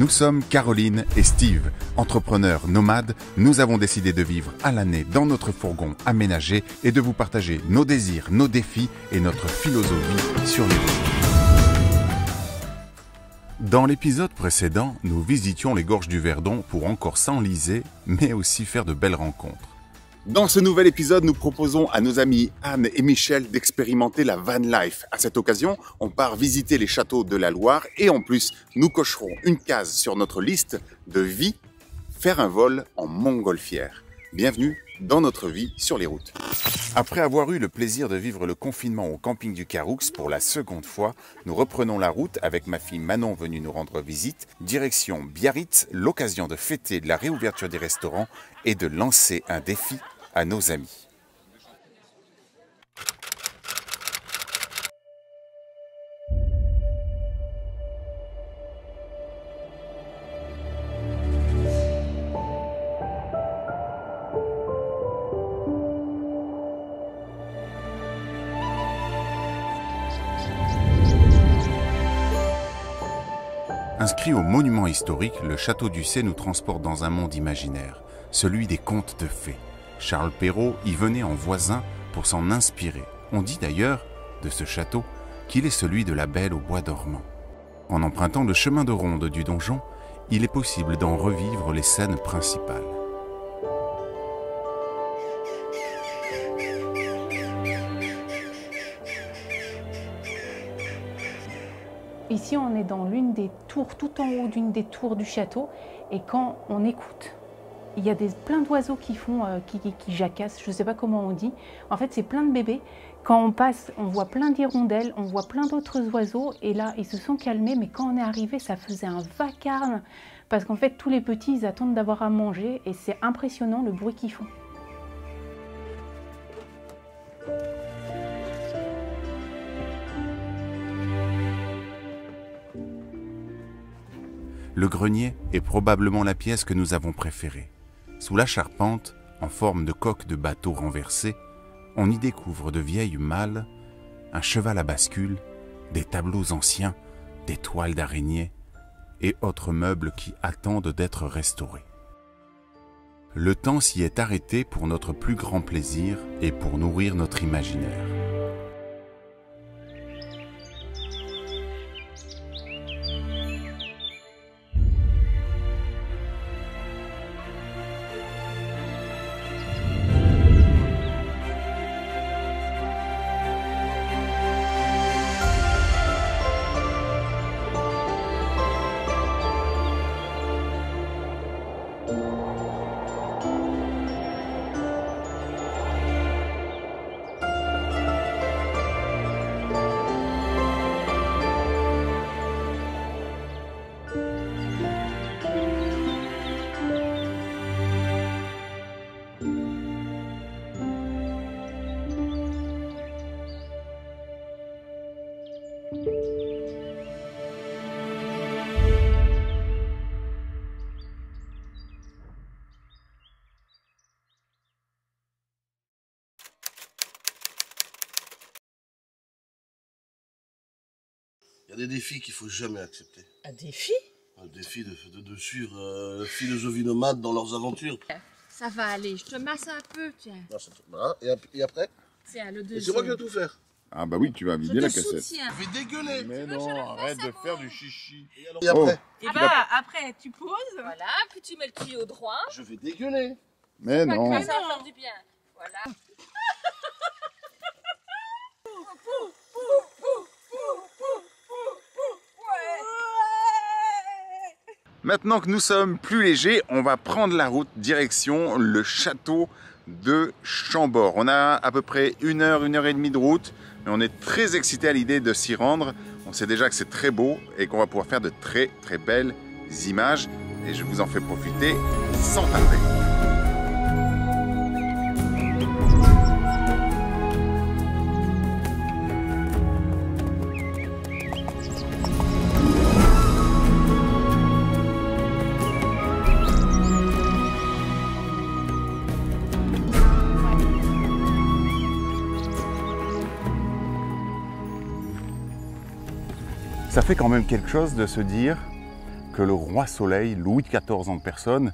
Nous sommes Caroline et Steve, entrepreneurs nomades. Nous avons décidé de vivre à l'année dans notre fourgon aménagé et de vous partager nos désirs, nos défis et notre philosophie sur les routes. Dans l'épisode précédent, nous visitions les gorges du Verdon pour encore s'enliser, mais aussi faire de belles rencontres. Dans ce nouvel épisode, nous proposons à nos amis Anne et Michel d'expérimenter la van life. À cette occasion, on part visiter les châteaux de la Loire et en plus, nous cocherons une case sur notre liste de vie, faire un vol en montgolfière. Bienvenue dans notre vie sur les routes. Après avoir eu le plaisir de vivre le confinement au camping du Caroux pour la seconde fois, nous reprenons la route avec ma fille Manon venue nous rendre visite, direction Biarritz, l'occasion de fêter la réouverture des restaurants et de lancer un défi à nos amis. Inscrit au monument historique, le château d'Ussé nous transporte dans un monde imaginaire, celui des contes de fées. Charles Perrault y venait en voisin pour s'en inspirer. On dit d'ailleurs de ce château qu'il est celui de la Belle au bois dormant. En empruntant le chemin de ronde du donjon, il est possible d'en revivre les scènes principales. Ici, on est dans l'une des tours, tout en haut d'une des tours du château, et quand on écoute, il y a plein d'oiseaux qui jacassent, je ne sais pas comment on dit. En fait, c'est plein de bébés. Quand on passe, on voit plein d'hirondelles, on voit plein d'autres oiseaux, et là, ils se sont calmés, mais quand on est arrivé, ça faisait un vacarme, parce qu'en fait, tous les petits, ils attendent d'avoir à manger, et c'est impressionnant le bruit qu'ils font. Le grenier est probablement la pièce que nous avons préférée. Sous la charpente, en forme de coque de bateau renversée, on y découvre de vieilles malles, un cheval à bascule, des tableaux anciens, des toiles d'araignée et autres meubles qui attendent d'être restaurés. Le temps s'y est arrêté pour notre plus grand plaisir et pour nourrir notre imaginaire. Il y a des défis qu'il ne faut jamais accepter. Un défi? Un défi de suivre la philosophie nomade dans leurs aventures. Ça va aller, je te masse un peu, tiens. Non, voilà. Et après? Tiens, le deuxième. C'est moi qui vais tout faire. Ah bah oui, tu vas vider la cassette. Soutiens. Je vais dégueuler. Mais non, arrête de faire du chichi. Et après? Et bah, après, tu poses. Voilà, puis tu mets le tuyau droit. Je vais dégueuler. Mais non. Ça va faire du bien. Voilà. Maintenant que nous sommes plus légers, on va prendre la route direction le château de Chambord. On a à peu près une heure et demie de route, mais on est très excité à l'idée de s'y rendre. On sait déjà que c'est très beau et qu'on va pouvoir faire de très belles images. Et je vous en fais profiter sans tarder. Ça fait quand même quelque chose de se dire que le roi Soleil, Louis XIV en personne,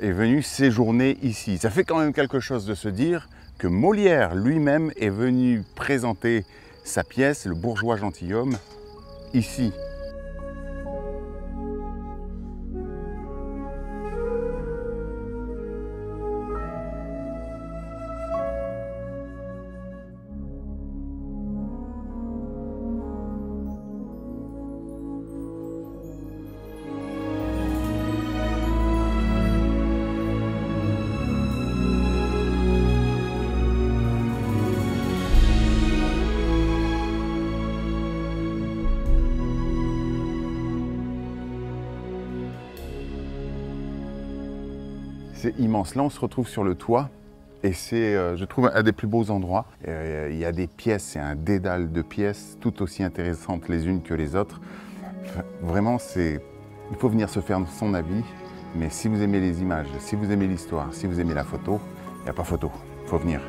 est venu séjourner ici. Ça fait quand même quelque chose de se dire que Molière lui-même est venu présenter sa pièce, Le bourgeois gentilhomme, ici. C'est immense. Là, on se retrouve sur le toit et c'est, je trouve, un des plus beaux endroits. Il y a des pièces, c'est un dédale de pièces, tout aussi intéressantes les unes que les autres. Vraiment, il faut venir se faire son avis. Mais si vous aimez les images, si vous aimez l'histoire, si vous aimez la photo, il n'y a pas photo. Il faut venir.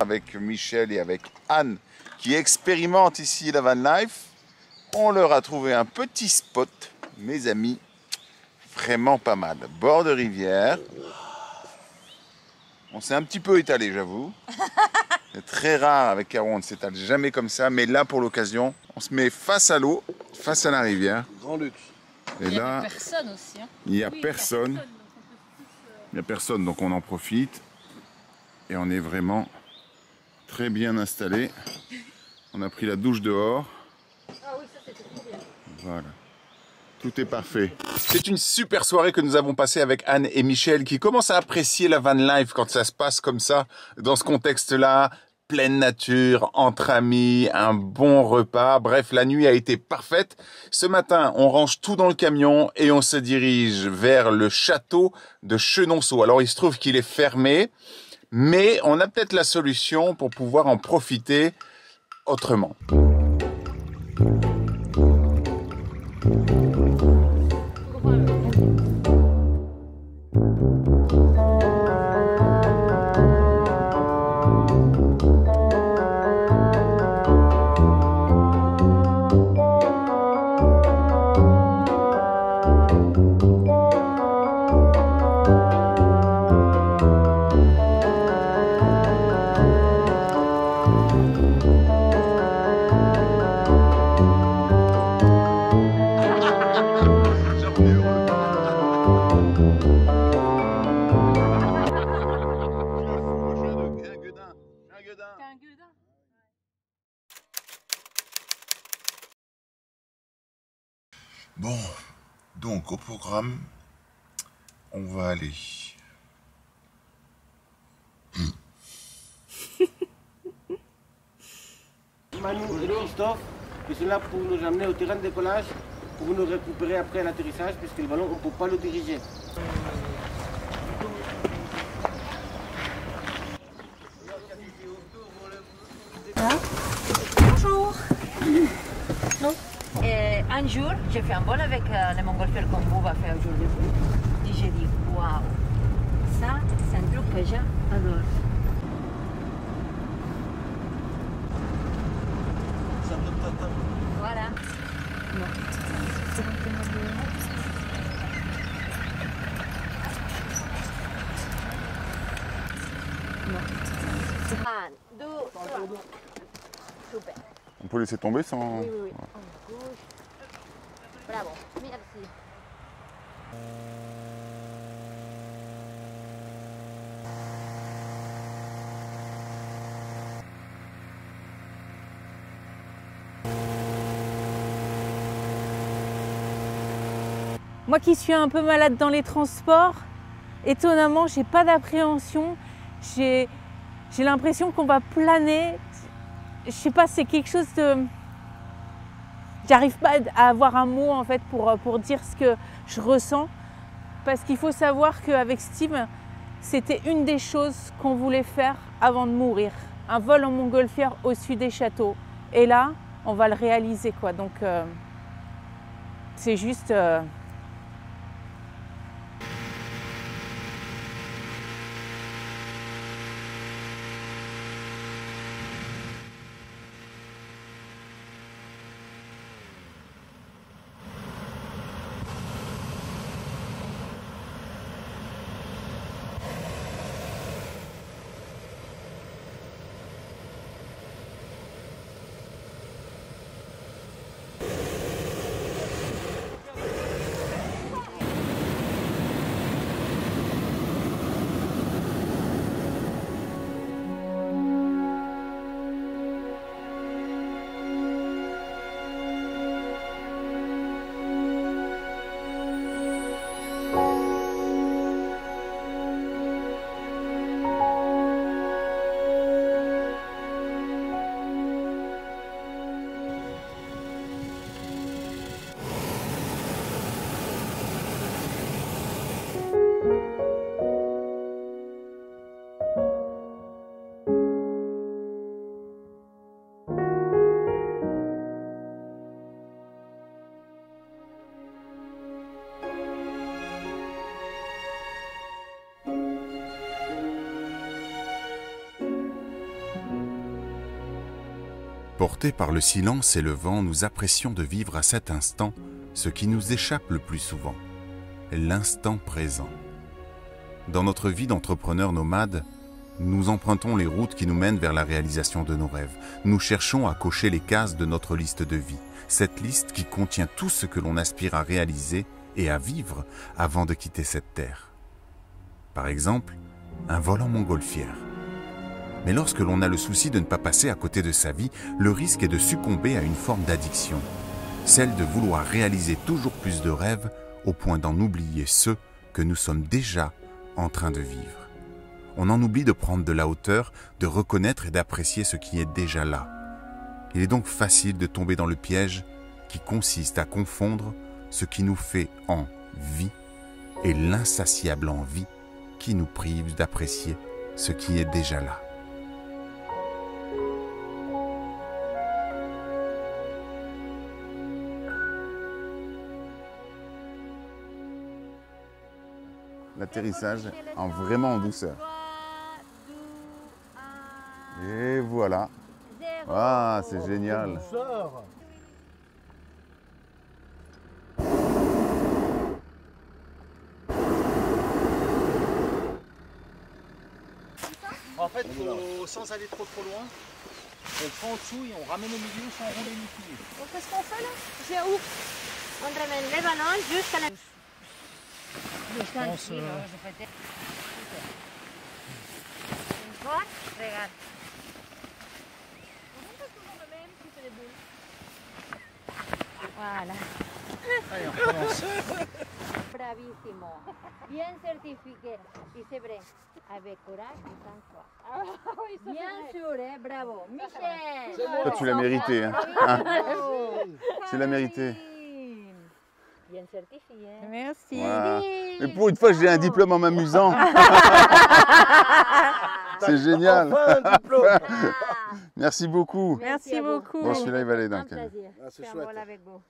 Avec Michel et avec Anne qui expérimentent ici la van life, on leur a trouvé un petit spot, mes amis, vraiment pas mal. Bord de rivière. On s'est un petit peu étalé, j'avoue. C'est très rare avec Caro, on ne s'étale jamais comme ça, mais là pour l'occasion, on se met face à l'eau, face à la rivière. Grand luxe. Et il n'y là, a personne aussi. Hein. il n'y a personne. Il n'y a personne, donc on en profite. Et on est vraiment très bien installé. On a pris la douche dehors. Ah oui, ça c'était trop bien. Voilà. Tout est parfait. C'est une super soirée que nous avons passée avec Anne et Michel qui commencent à apprécier la van life quand ça se passe comme ça, dans ce contexte-là. Pleine nature, entre amis, un bon repas. Bref, la nuit a été parfaite. Ce matin, on range tout dans le camion et on se dirige vers le château de Chenonceau. Alors, il se trouve qu'il est fermé, mais on a peut-être la solution pour pouvoir en profiter autrement. Bon, donc au programme, on va aller. Manu et Christophe, qui sont là pour nous amener au terrain de décollage, pour nous récupérer après l'atterrissage, puisque le ballon, on ne peut pas le diriger. Bonjour. Non. Un jour, j'ai fait un vol avec les montgolfières comme vous va faire aujourd'hui. Et j'ai dit, waouh, ça, c'est un truc que j'adore. Voilà. Un, deux, trois. Super. On peut laisser tomber sans... Oui, oui, oui. En gauche. Bravo, merci. Moi qui suis un peu malade dans les transports, étonnamment, j'ai pas d'appréhension. J'ai l'impression qu'on va planer. Je sais pas, c'est quelque chose de... j'arrive pas à avoir un mot en fait pour dire ce que je ressens. Parce qu'il faut savoir qu'avec Steve, c'était une des choses qu'on voulait faire avant de mourir. Un vol en montgolfière au-dessus des châteaux. Et là, on va le réaliser, quoi. Donc, c'est juste... Portés par le silence et le vent, nous apprécions de vivre à cet instant ce qui nous échappe le plus souvent, l'instant présent. Dans notre vie d'entrepreneur nomade, nous empruntons les routes qui nous mènent vers la réalisation de nos rêves. Nous cherchons à cocher les cases de notre liste de vie, cette liste qui contient tout ce que l'on aspire à réaliser et à vivre avant de quitter cette terre. Par exemple, un vol en montgolfière. Mais lorsque l'on a le souci de ne pas passer à côté de sa vie, le risque est de succomber à une forme d'addiction, celle de vouloir réaliser toujours plus de rêves au point d'en oublier ceux que nous sommes déjà en train de vivre. On en oublie de prendre de la hauteur, de reconnaître et d'apprécier ce qui est déjà là. Il est donc facile de tomber dans le piège qui consiste à confondre ce qui nous fait envie et l'insatiable envie qui nous prive d'apprécier ce qui est déjà là. L'atterrissage vraiment en douceur. Et voilà. Ah, c'est génial. En fait, sans aller trop loin, on prend en dessous et on ramène au milieu sans rouler ni plier. Donc qu'est-ce qu'on fait là? C'est où? On ramène les ballons jusqu'à la... Regarde. Voilà. Allez, on recommence. Bravissimo. Bien certifié. Y c'est vrai. Avec courage et sans foi. Bien sûr, bravo. Michel. Toi, tu l'as mérité. Hein. Tu l'as mérité. Bien certifié. Merci. Voilà. Mais pour une fois, j'ai un diplôme en m'amusant. C'est génial. Merci beaucoup. Merci beaucoup. Bon, celui-là, il va aller d'un Un câble. plaisir. Ah, c'est C'est un chouette. vol avec vous.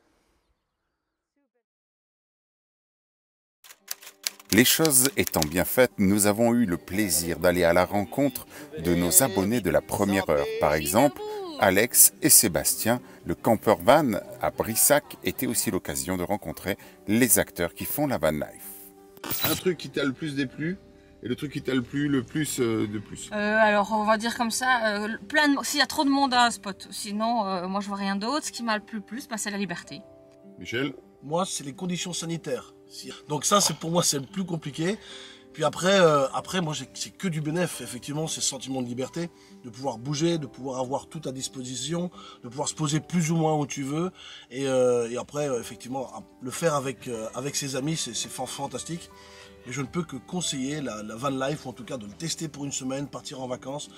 Les choses étant bien faites, nous avons eu le plaisir d'aller à la rencontre de nos abonnés de la première heure. Par exemple, Alex et Sébastien, le camper van à Brissac, était aussi l'occasion de rencontrer les acteurs qui font la van life. Un truc qui t'a le plus déplu et le truc qui t'a le plus de plus. Alors on va dire comme ça, s'il y a trop de monde à un spot, sinon moi je vois rien d'autre. Ce qui m'a le plus, c'est la liberté. Michel? Moi, c'est les conditions sanitaires. Donc ça, c'est pour moi, c'est le plus compliqué. Puis après, moi, c'est que du bénéfice. Effectivement, c'est ce sentiment de liberté, de pouvoir bouger, de pouvoir avoir tout à disposition, de pouvoir se poser plus ou moins où tu veux. Et après, effectivement, le faire avec ses amis, c'est fantastique. Et je ne peux que conseiller la van life, ou en tout cas de le tester pour une semaine, partir en vacances.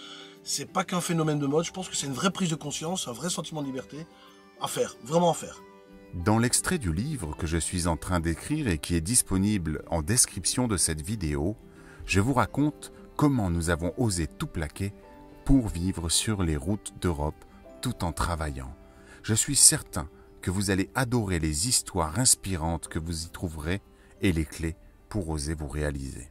C'est pas qu'un phénomène de mode. Je pense que c'est une vraie prise de conscience, un vrai sentiment de liberté à faire, vraiment à faire. Dans l'extrait du livre que je suis en train d'écrire et qui est disponible en description de cette vidéo, je vous raconte comment nous avons osé tout plaquer pour vivre sur les routes d'Europe tout en travaillant. Je suis certain que vous allez adorer les histoires inspirantes que vous y trouverez et les clés pour oser vous réaliser.